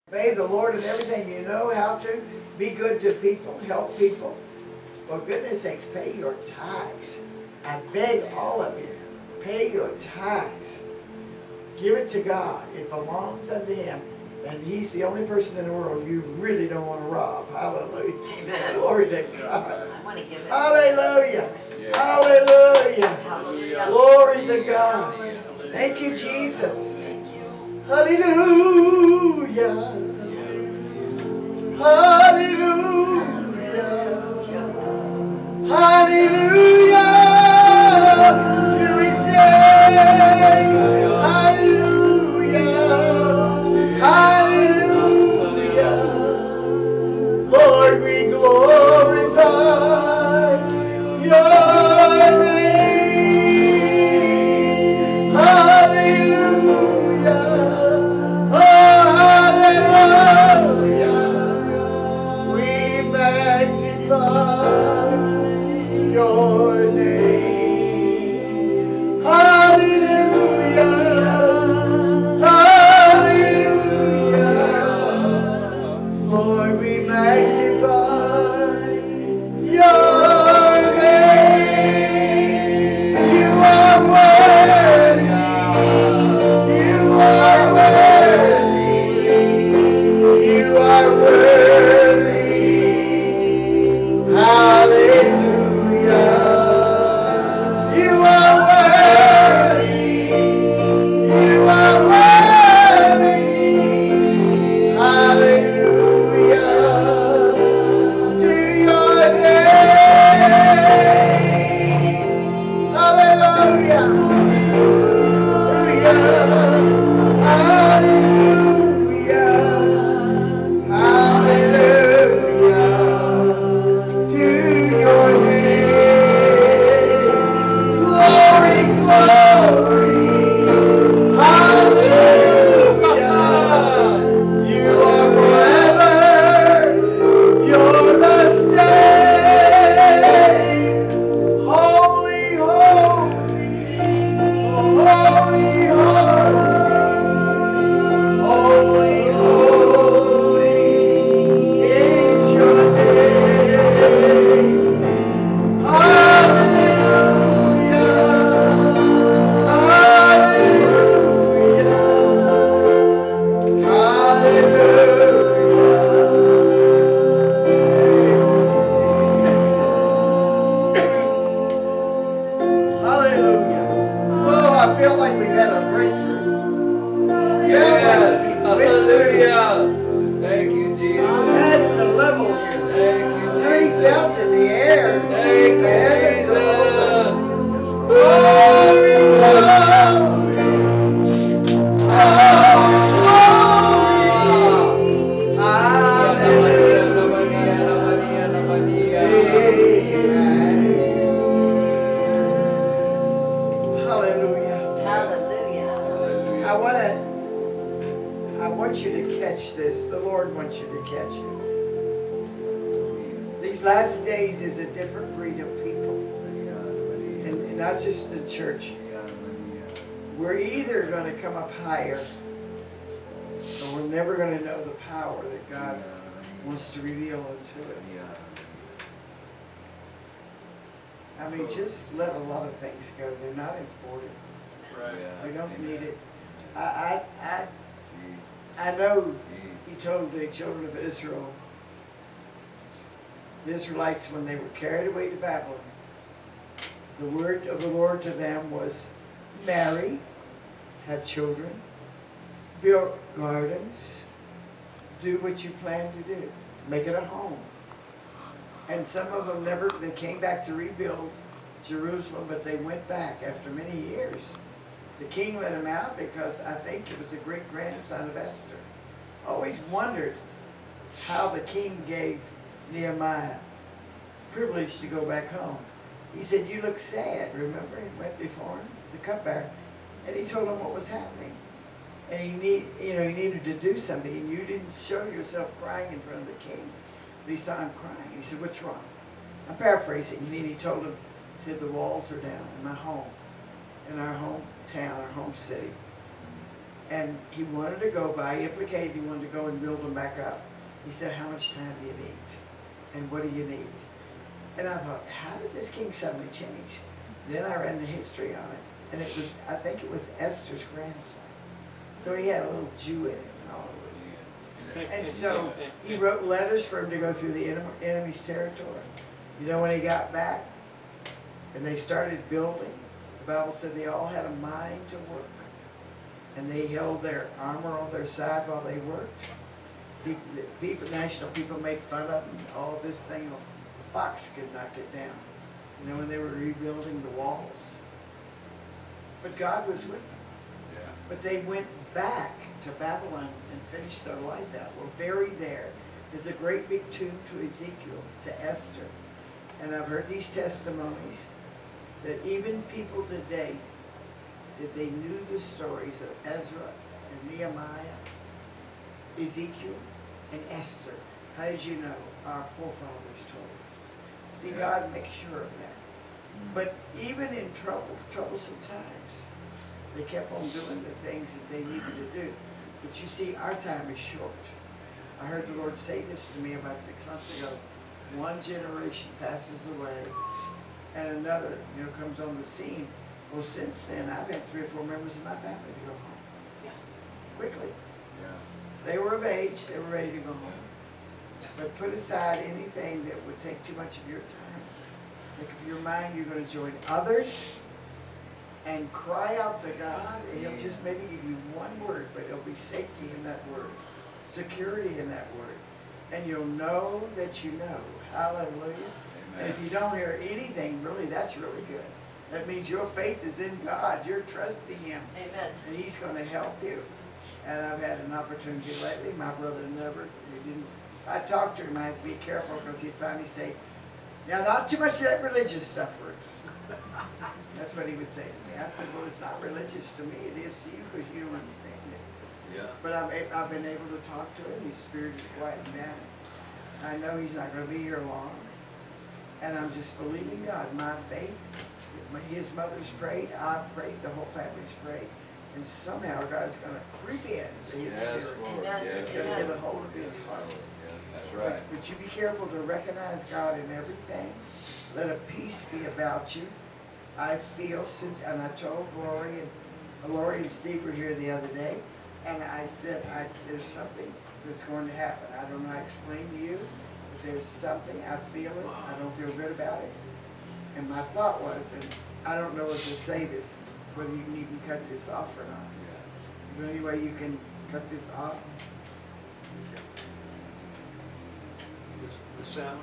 Obey the Lord in everything you know how to. Be good to people. Help people. For goodness sakes, pay your tithes. I beg all of you, pay your tithes. Give it to God. It belongs unto Him. And He's the only person in the world you really don't want to rob. Hallelujah. Amen. Glory to God. I want to give it. Hallelujah. Yeah. Hallelujah. Hallelujah. Glory to God. Thank you, Jesus. Thank you. Hallelujah. Hallelujah. Hallelujah to His name. Hallelujah. Hallelujah. Lord, we glorify your name. Hallelujah. Oh, hallelujah. We magnify your name. Hallelujah. Hallelujah. Lord, we magnify your name. You are worthy. You are worthy. You are worthy. Hallelujah. You are worthy. You are worthy. Hallelujah to your name. Hallelujah. Hallelujah. Hallelujah to your name. Glory, glory. Hallelujah. You are forever. You're the same. Holy, holy. Holy, holy. Holy, holy is your name. Hallelujah. Hallelujah. Hallelujah. Oh, I feel like we've had a breakthrough. Yes. Feel like we went through. Hallelujah. Thank you, Jesus. That's the level here. Thank you, I already Jesus. felt in the air. Thank The you, heavens are open. Jesus. Glory, glory. Hallelujah. I want you to catch this. The Lord wants you to catch it. These last days is a different breed of people. And not just the church. We're either going to come up higher, or we're never going to know the power that God wants to reveal unto us. I mean, just let a lot of things go. They're not important. We don't need it. I know He told the children of Israel, the Israelites, when they were carried away to Babylon, the word of the Lord to them was, marry, have children, build gardens, do what you plan to do. Make it a home. And some of them they came back to rebuild Jerusalem, but they went back after many years. The king let him out because I think it was a great-grandson of Esther. Always wondered how the king gave Nehemiah privilege to go back home. He said, you look sad, remember? He went before him, he was a cupbearer, and he told him what was happening. And he needed to do something, and you didn't show yourself crying in front of the king. But he saw him crying. He said, what's wrong? I'm paraphrasing. And then he told him, he said, the walls are down in my home, in our hometown, our home city. And he wanted to go, but I implicated he wanted to go and build them back up. He said, how much time do you need? And what do you need? And I thought, how did this king suddenly change? Then I ran the history on it. And it was, I think it was Esther's grandson. So he had a little Jew in him and all of it. And so he wrote letters for him to go through the enemy's territory. You know, when he got back and they started building, the Bible said they all had a mind to work. And they held their armor on their side while they worked. National people made fun of them, all this thing. A fox could knock it down. You know, when they were rebuilding the walls. But God was with them. Yeah. But they went back to Babylon and finished their life out. We're buried there. There's a great big tomb to Ezekiel, to Esther. And I've heard these testimonies that even people today said they knew the stories of Ezra and Nehemiah, Ezekiel, and Esther. How did you know? Our forefathers told us. See, God makes sure of that. But even in troublesome times, they kept on doing the things that they needed to do. But you see, our time is short. I heard the Lord say this to me about 6 months ago. One generation passes away, and another, comes on the scene. Well, since then, I've had 3 or 4 members of my family to go home. Yeah. Quickly. Yeah. They were of age. They were ready to go home. But put aside anything that would take too much of your time. Make up your mind you're going to join others and cry out to God, and He'll just maybe give you one word, but it'll be safety in that word, security in that word, and you'll know that you know. Hallelujah. Amen. And if you don't hear anything, really, that's really good. That means your faith is in God. You're trusting Him. Amen. And He's going to help you. And I've had an opportunity lately. My brother never, I talked to him, I had to be careful because he'd finally say, now not too much of that religious stuff, Ruth. That's what he would say to me. I said, well, it's not religious to me. It is to you because you don't understand it. Yeah. But I've been able to talk to him. His spirit is quieting down. I know he's not going to be here long. And I'm just believing God. My faith, his mother's prayed, I've prayed, the whole family's prayed. And somehow God's going to creep into his Yes, spirit. Lord. Amen. Yes, He's going to Lord. get a hold of his Yes, heart. Lord. Yes, that's right. But you be careful to recognize God in everything. Let a peace be about you. I feel, and I told Lori and Steve were here the other day, and I said, there's something that's going to happen. I don't know how to explain to you, but there's something, I feel it, I don't feel good about it. And my thought was, and I don't know if to say this, whether you can even cut this off or not. Is there any way you can cut this off? The sound?